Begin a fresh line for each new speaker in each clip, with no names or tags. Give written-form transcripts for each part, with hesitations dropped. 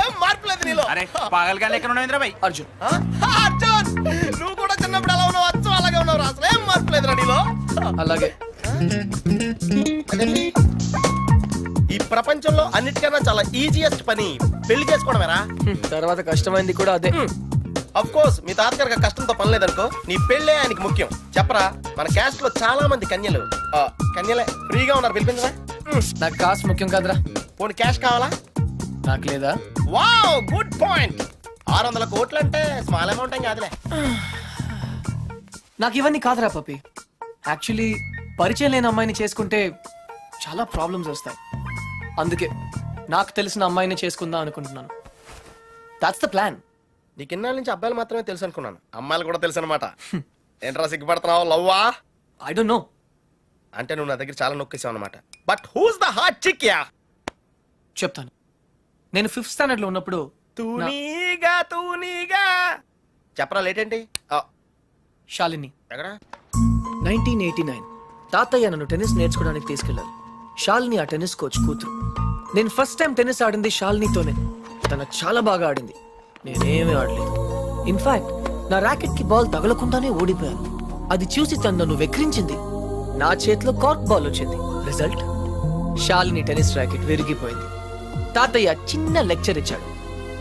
ఏం మార్పు లేదు నీలో.
అరే పాగల్గా లెక్క ఉన్నావు బాయ్.
అర్జున్
అర్జున్ నువ్వు కూడా చిన్నప్పుడు ఎలా ఉన్నావు అచ్చం అలాగే ఉన్నావు. అసలు ఏం మార్పు లేదురా నీలో.
అలాగే
ఈ ప్రపంచంలో అన్నిటికన్నా చాలా ఈజియెస్ట్ పని పెళ్లి చేసుకోవడమేరా.
తర్వాత కష్టమైంది కూడా అదే.
అఫ్ కోర్స్ మీ తాతగారికి కష్టంతో పని లేదనుకో, నీ పెళ్ళే ఆయనకి ముఖ్యం. చెప్పరా, మన క్యాస్ట్ లో చాలా మంది కన్యలే ఫ్రీగా ఉన్నారు, పిలిపించరా.
నాకు కాస్ట్ ముఖ్యం కాదురా.
పోనీ క్యాష్ కావాలా?
నాకు లేదా?
Wow good point. 600 కోట్లు అంటే స్మాల్ అమౌంట్ ఏం కాదులే.
నాకు ఇవన్నీ కాదురా పప్పి. యాక్చువల్లీ పరిచయం లేని అమ్మాయిని చేసుకుంటే చాలా ప్రాబ్లమ్స్ వస్తాయి. అందుకే నాకు తెలిసిన అమ్మాయిని చేసుకుందాం అనుకుంటున్నాను. That's the plan.
నీకు ఇన్నాళ్ళ నుంచి అబ్బాయిలు మాత్రమే తెలుసు అనుకున్నాను, అమ్మాయిలు కూడా తెలుసు అనమాట. ఏంట్రా సిగ్గుపడుతున్నావు? లవ్వా?
I don't know.
అంటే నువ్వు నా దగ్గర చాలా నొక్కేసావు అనమాట. But who's the hot chick ya?
చెప్తాను. నేను 5th స్టాండర్డ్ లో ఉన్నప్పుడు
తూనీగా చెప్పరా. లేట్ ఏంటి?
శాలిని
ఎక్కడ?
1989 తాతయ్య నన్ను టెన్నిస్ నేర్చుకోవడానికి తీసుకెళ్లారు. శాలిని ఆ టెన్నిస్ కోచ్ కూతురు. నేను ఫస్ట్ టైం టెన్నిస్ ఆడింది శాలినితోనే. తను చాలా బాగా ఆడింది, నేనేమీ ఆడలేదు. ఇన్ఫాక్ట్ నా ర్యాకెట్ కి బాల్ తగలకుండానే ఓడిపోయాను. అది చూసి తను నన్ను వెక్రించింది. నా చేతిలో కార్క్ బాల్ వచ్చింది. రిజల్ట్, శాలిని టెన్నిస్ ర్యాకెట్ విరిగిపోయింది. తాతయ్య చిన్న లెక్చర్ ఇచ్చాడు.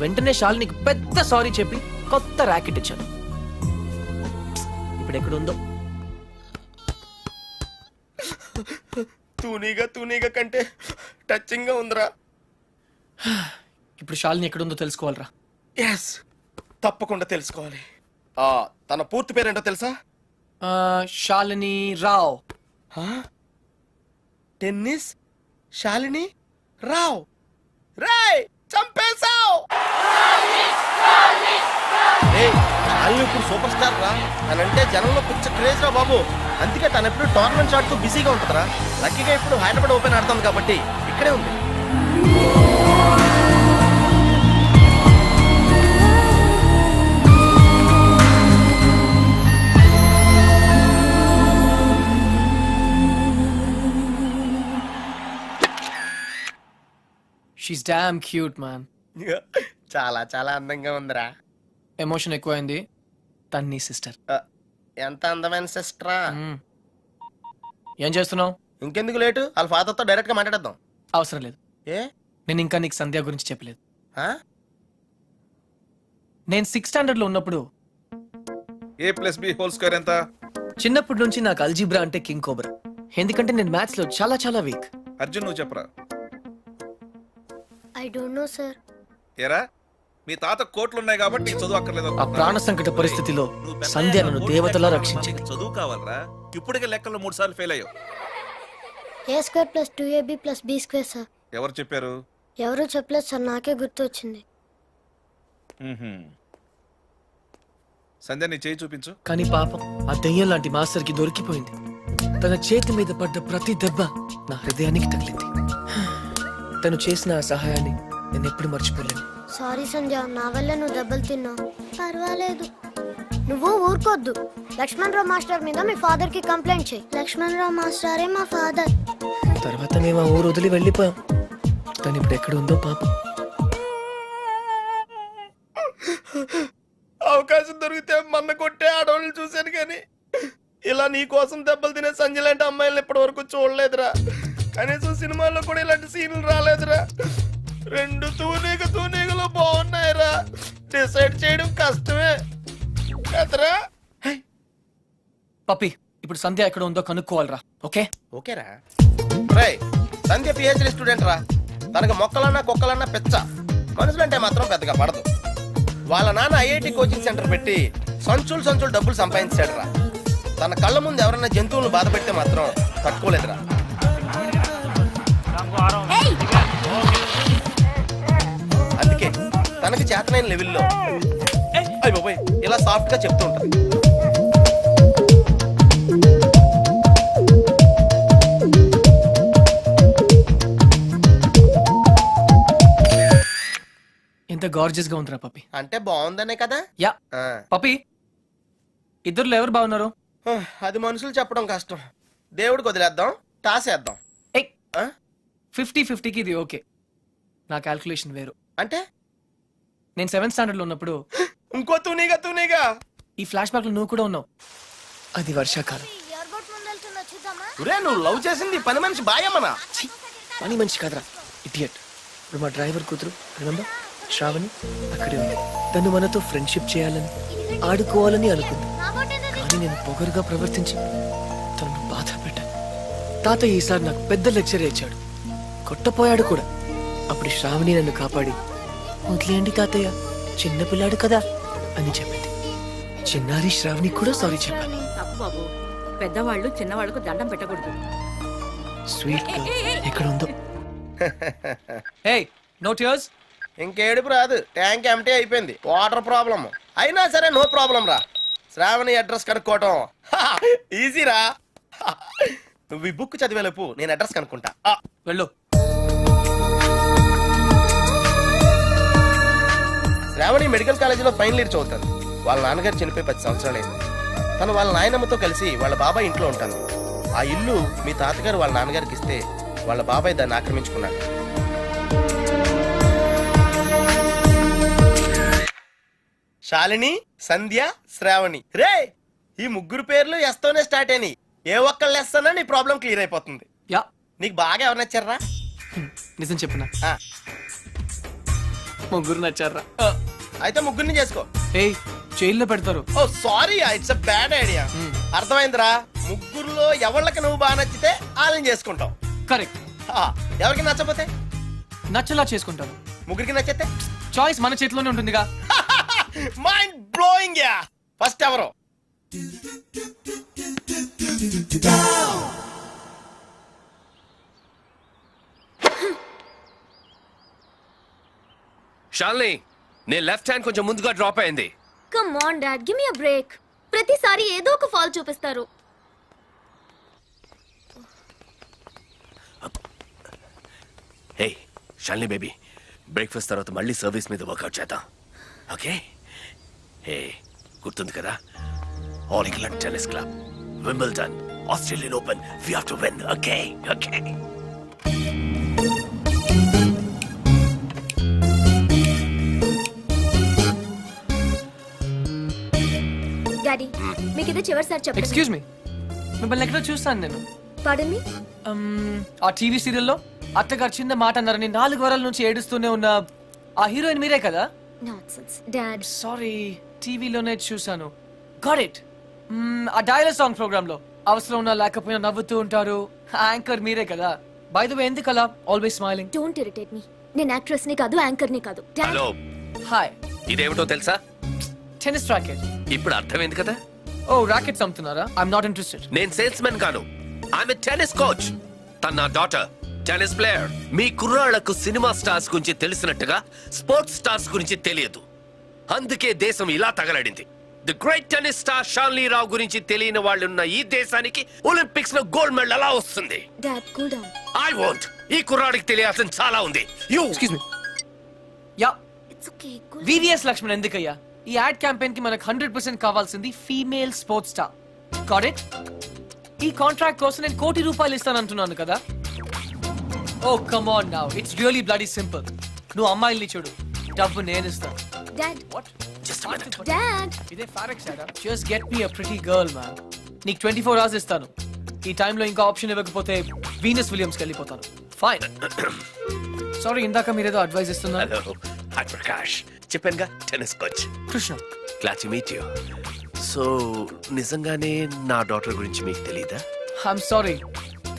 వెంటనే శాలినికి పెద్ద సారీ చెప్పి కొత్త ర్యాకెట్ ఇచ్చాను. ఇప్పుడు ఎక్కడుందో.
తూనీగా కంటే టచింగ్ గా ఉందిరా.
ఇప్పుడు శాలిని ఎక్కడుందో తెలుసుకోవాలరా.
ఎస్, తప్పకుండా తెలుసుకోవాలి. తన పూర్తి పేరేంటో తెలుసా?
శాలిని రావ్.
టెన్నిస్ శాలిని రావ్. రేయ్ చంపేశావ్. శాలిని ఇప్పుడు సూపర్ స్టార్ రా. తనంటే జనంలో పిచ్చ క్రేజ్ రా బాబు. అందుకే తను ఎప్పుడు టోర్నమెంట్స్ ఆడుతూ బిజీగా ఉంటుందిరా. లక్కీగా ఇప్పుడు హైదరాబాద్ ఓపెన్ ఆడుతుంది కాబట్టి ఇక్కడే ఉంది.
She's damn cute man.
చాలా చాలా అందంగా ఉందిరా.
ఎమోషన్ ఎక్కువైంది. తన్ని సిస్టర్.
ఎంత అందమైన సిస్టరా.
ఏం చేస్తున్నావు?
ఇంకెందుకు లేటు, వాళ్ళ ఫాదర్తో డైరెక్ట్ గా మాట్లాడేద్దాం.
అవసరం లేదు.
ఏ?
నేను ఇంకా నీకు సంధ్య గురించి చెప్పలేదు. నేను 6th స్టాండర్డ్ లో ఉన్నప్పుడు
a+b² ఎంత?
చిన్నప్పటి నుంచి నాకు అల్జీబ్రా అంటే కింగ్ కోబ్రా. ఎందుకంటే నేను మ్యాథ్స్ లో చాలా చాలా వీక్.
అర్జున్ నువ్వు చెప్పరా.
I don't no sir.
ఏరా మీ తాత కోట్లు ఉన్నాయి కాబట్టి నీకు చదువు అక్కర్లేదు.
ఆ ప్రాణ సంకట పరిస్థితిలో సంధ్య నన్ను దేవతలా రక్షించింది.
చదువు కావాలరా. ఇప్పటికే లెక్కల్లో 3 సార్లు ఫెయిల్ అయ్యావు.
a² + 2ab + b² sir.
ఎవరు చెప్పారు?
ఎవరు చెప్పలేదు సార్, నాకే గుర్తు వచ్చింది.
సంధ్య నీ చేయి చూపించు.
కానీ పాపం ఆ దెయ్యం లాంటి మాస్టర్ కి దొరికిపోయింది. తన చేతి మీద పడ్డ ప్రతి దెబ్బ నా హృదయానికి తగిలింది. తను చేసిన ఆ సహాయాన్ని నేను ఎప్పుడు మర్చిపోలేను.
సారీ సంధ్య, నా వల్ల నువ్వు దెబ్బలు తిన్నావు. పర్వాలేదు, నువ్వు ఊరుకోద్దు. లక్ష్మణరావు మాస్టర్ మీద మీ ఫాదర్ కి కంప్లైంట్ చేయి. లక్ష్మణరావు మాస్టరే మా ఫాదర్.
తర్వాత మేము ఆ ఊరు వదిలి వెళ్ళిపోయాం. తను ఇప్పుడు ఎక్కడ ఉందో పాపం.
అవకాశం దొరికితే మన్న కొట్టే ఆడవాళ్ళని చూశాను, కానీ ఇలా నీ కోసం దెబ్బలు తినే సంజయ్ లాంటి అమ్మాయిలను ఇప్పటి వరకు చూడలేదురా. కనీసం సినిమాల్లో కూడా ఇలాంటి సీన్లు రాలేదురా. 2 తూనీగలో బాగున్నాయిరా. డిసైడ్ చేయడం కష్టమే కదరా.
పప్పి, ఇప్పుడు సంధ్య ఎక్కడ ఉందో కనుక్కోవాలరా.
ఓకేరా. రై, సంధ్య పిహెచ్డి స్టూడెంట్ రా. తనకు మొక్కలన్నా కుక్కలన్నా పెచ్చ. మనుషులంటే మాత్రం పెద్దగా పడదు. వాళ్ళ నాన్న ఐఐటి కోచింగ్ సెంటర్ పెట్టి సంచులు డబ్బులు సంపాదించాడు రా. తన కళ్ళ ముందు ఎవరన్నా జంతువులను బాధ పెడితే మాత్రం తట్టుకోలేదురా. అందుకే తనకి చేతనైన లెవెల్లో ఇలా సాఫ్ట్ గా చెప్తూ ఉంటుంది.
ఎంత గార్జియస్ గా ఉందిరా పప్పి.
అంటే బాగుందనే కదా.
యా పప్పి, ఇద్దరులో ఎవరు బాగున్నారు?
అది మనుషులు చెప్పడం కష్టం. దేవుడికి వదిలేద్దాం, టాసేద్దాం.
50-50కి ఇది ఓకే. నా క్యాల్కులేషన్ వేరు.
అంటే
నేను 7th స్టాండర్డ్ లో ఉన్నప్పుడు
ఇంకో తూనీగా
ఈ ఫ్లాష్ బ్యాక్ లో నువ్వు కూడా ఉన్నావు. అది వర్షాకాలం.
ఎయిర్పోర్ట్ ముందు వెళ్తుందో చూద్దామా?
ఒరే నువ్వు లవ్ చేసింది పని మనిషి బాయమ్మనా?
ఛీ, పని మంచి కాదురా ఇడియట్. ఇప్పుడు మా డ్రైవర్ కూతురు రిమెంబర్ శ్రావణి అక్కడే ఉంది. తను మనతో ఫ్రెండ్షిప్ చేయాలని ఆడుకోవాలని అనుకుంది.
నా బోట్ ఏదో
కానీ నేను పొగరుగా ప్రవర్తించి తనను బాధ పెట్టాను. తాతయ్య ఈసారి నాకు పెద్ద లెక్చర్ ఇచ్చాడు, కొట్టపోయాడు కూడా. అప్పుడు శ్రావణి నన్ను కాపాడి వదిలేయండి తాతయ్య చిన్నపిల్లాడు కదా అని చెప్పింది. చిన్నారి శ్రావణి కూడా సారీ చెప్పాను.
తప్పు బాబు, పెద్దవాళ్ళు చిన్నవాళ్ళకు దండం పెట్టకూడదు.
స్వీట్ ఎక్కడ ఉందో. Hey no tears.
ఇంకేడుపు రాదు, ట్యాంక్ ఎంటీ అయిపోయింది. వాటర్ ప్రాబ్లం అయినా సరే నో ప్రాబ్లం రా. శ్రావణి అడ్రస్ కనుక్కోవటం ఈజీరా. నువ్వు ఈ బుక్ చదివేలోపు నేను అడ్రస్ కనుక్కుంటా.
వెళ్ళు.
శ్రావణి మెడికల్ కాలేజీలో ఫైనల్ ఇయర్ చదువుతాను. వాళ్ళ నాన్నగారు చనిపోయి 10 సంవత్సరాలైంది. తను వాళ్ళ నాయనమ్మతో కలిసి వాళ్ళ బాబాయ్ ఇంట్లో ఉంటాను. ఆ ఇల్లు మీ తాతగారు వాళ్ళ నాన్నగారికి ఇస్తే వాళ్ళ బాబాయ్ దాన్ని ఆక్రమించుకున్నాడు. శాలిని, సంధ్య, శ్రావణి. రే ఈ ముగ్గురు పేర్లు ఎస్తోనే స్టార్ట్ అయినాయి. ఏ ఒక్కళ్ళు ఎస్తానో నీ ప్రాబ్లం క్లియర్ అయిపోతుంది.
యా
నీకు బాగా ఎవరు నచ్చారా?
నిజం చెప్పునా
ఆ,
ముగ్గురు నచ్చారా?
అయితే ముగ్గురిని చేసుకో.
ఏయ్ జైల్లో పెడతారు.
Oh sorry, it's a bad idea. అర్థమైందిరా? ముగ్గురులో ఎవళ్ళకి నువ్వు బాగా నచ్చితే వాళ్ళని చేసుకుంటావు.
కరెక్ట్.
ఎవరికి నచ్చపోతే
నచ్చలా చేసుకుంటాను.
ముగ్గురికి నచ్చితే
చాయిస్ మన చేతిలోనే ఉంటుందిగా.
Mind blowing yeah. ఫస్ట్ ఎవరు?
షాల్ని, నీ లెఫ్ట్ హ్యాండ్ కొంచెం ముందుగా డ్రాప్ అయింది.
Come on dad, give me a break. ప్రతిసారి ఏదో ఒక ఫాల్ చూపిస్తారు.
హే షాల్ని బేబీ, బ్రేక్ఫాస్ట్ తర్వాత మళ్ళీ సర్వీస్ మీద వర్కౌట్ చేద్దాం, ఓకే? హే గుర్తుంది కదా, All England Tennis Club, Wimbledon, Australian Open, we have to win, okay? Okay.
Daddy మీకు ఇది చివరిసారి చెప్పండి.
ఎక్స్క్యూజ్ మీ, మిమ్మల్ని ఎక్కడో చూస్తాను నేను.
పాడన్ మీ.
ఆ టీవీ సీరియల్లో అత్తగారు చిన్న మాట అన్నారని 4 వారాల నుంచి ఏడుస్తూనే ఉన్న ఆ హీరోయిన్ మీరే కదా?
Nonsense dad.
సారీ, టీవీలోనే చూసాను. Got it. ఆ డైలాగ్ సాంగ్ ప్రోగ్రామ్ లో అవసరం ఉన్నా లేకపోయినా నవ్వుతూ ఉంటారు. యాంకర్ మీరే కదా? బై ద వే, ఎందుకు అలా always smiling?
Don't irritate me. నేను యాక్ట్రెస్ ని కాదు, యాంకర్ ని కాదు. డాడ్.
Hello,
hi.
ఇదేమిటో తెలుసా?
Tennis racket.
ఇప్పుడు అర్థమైంది కదా?
ఓ రాకెట్స్ అమ్ముతున్నారా? I'm not interested.
నేను సేల్స్ మెన్ కాను, ఐఎమ్ ఎ టెన్నిస్ కోచ్. తన నా డాటర్ టెన్నిస్ ప్లేయర్. మీ కుర్రాళ్లకు సినిమా స్టార్స్ గురించి తెలిసినట్టుగా స్పోర్ట్స్ స్టార్స్ గురించి తెలియదు. అందుకే దేశం ఇలా తగలడింది. ది గ్రేట్ టెన్నిస్ స్టార్ షాల్ని రావు గురించి తెలియని వాళ్ళున్న ఈ దేశానికి ఒలింపిక్స్ లో గోల్డ్ మెడల్ ఎలా వస్తుంది?
Dad cool down.
I want. ఈ కుర్రాడికి తెలియాల్సిన చాలా ఉంది. You
excuse me. Ya,
it's okay.
VVS Laxman ఎందుకయ్యా? ఈ యాడ్ క్యాంపెయిన్ కి మనకు 100% కావాల్సింది female sports star. Got it? ఈ కాంట్రాక్ట్ కోసం నేను ₹1 కోటి ఇస్తానంటున్నాను కదా. Oh come on now, it's really bloody simple. నువ్వు అమ్మాయిల్ని చూడు, డబ్బు నేను ఇస్తాను.
Dad.
What?
Just a minute.
Dad.
ఇదే ఫారెక్స్ యాడా? Just get me a pretty girl man. నీకు 24 hours ఇస్తాను. ఈ టైంలో ఇంకా ఆప్షన్ ఇవ్వకపోతే వీనస్ విలియమ్స్కి వెళ్ళిపోతాను. ఫైన్. సారీ, ఇందాక మీరేదో అడ్వైస్ ఇస్తున్నారు.
Hello, hi Prakash. చెప్పానుగా, tennis coach.
Krishna.
Glad to meet you. So నిజంగానే నా డాటర్ గురించి మీకు తెలీదా?
ఐఎమ్ సారీ,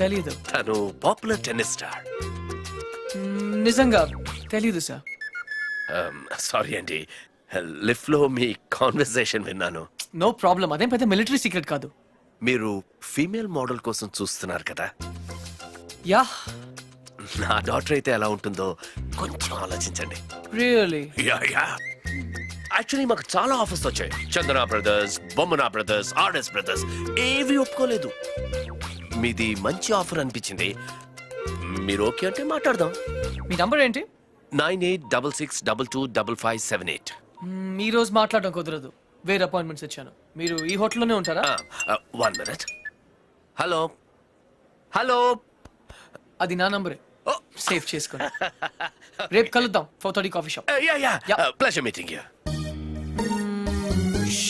తెలీదు.
తను పాపులర్ టెన్నిస్ స్టార్.
నిజంగా తెలీదు సార్.
సారీ అండి, లిఫ్ట్ లో మీ కాన్వర్సేషన్ విన్నాను.
నో ప్రాబ్లం, అదేం పెద్ద మిలిటరీ సీక్రెట్ కాదు.
మీరు ఫీమేల్ మోడల్ కోసం చూస్తున్నారు కదా?
యా.
నా డాటర్ అయితే ఎలా ఉంటుందో కొంచెం ఆలోచించండి.
రియల్లీ?
యాక్చువల్లీ మాకు చాలా ఆఫర్స్ వచ్చాయి. చందన బ్రదర్స్, బొమ్మనా బ్రదర్స్, ఆర్ఎస్ బ్రదర్స్ ఏవి ఒప్పుకోలేదు. మీది మంచి ఆఫర్ అనిపించింది. మీరు ఓకే అంటే మాట్లాడదాం.
మీ నంబర్ ఏంటి?
9866225578.
ఈ రోజు మాట్లాడడం కుదరదు, వేరే అపాయింట్మెంట్స్ ఇచ్చాను. మీరు ఈ హోటల్లోనే ఉంటారా?
1 minute. హలో హలో,
అది నా నంబరే. సేవ్ చేసుకోండి. రేపు కలుద్దాం 4:30 coffee shop. Yeah.
Pleasure meeting you.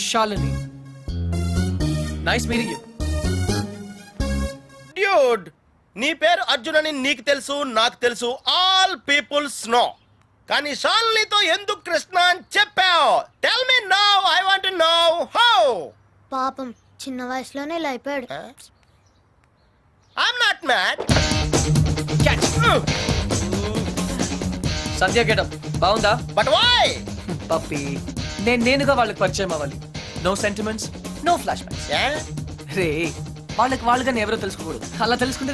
Shalini, nice meeting you.
Dude, నీ పేరు అర్జున్ అని నీకు తెలుసు, నాకు తెలుసు, ఆల్ పీపుల్స్ నో. కానీ శాలినితో ఎందుకు కృష్ణ అని చెప్పావు? Tell me now, I want to know how.
పాపం చిన్న వయసులోనే ఇలా అయిపోయాడు.
I'm not mad.
Sandhya getup బాగుందా?
But why?
పప్పి, నేనుగా వాళ్ళకి పరిచయం అవ్వాలి. No sentiments, no flashbacks. రే, వాళ్ళకి వాళ్ళుగా ఎవరో తెలుసుకోకూడదు. అలా తెలుసుకుంటే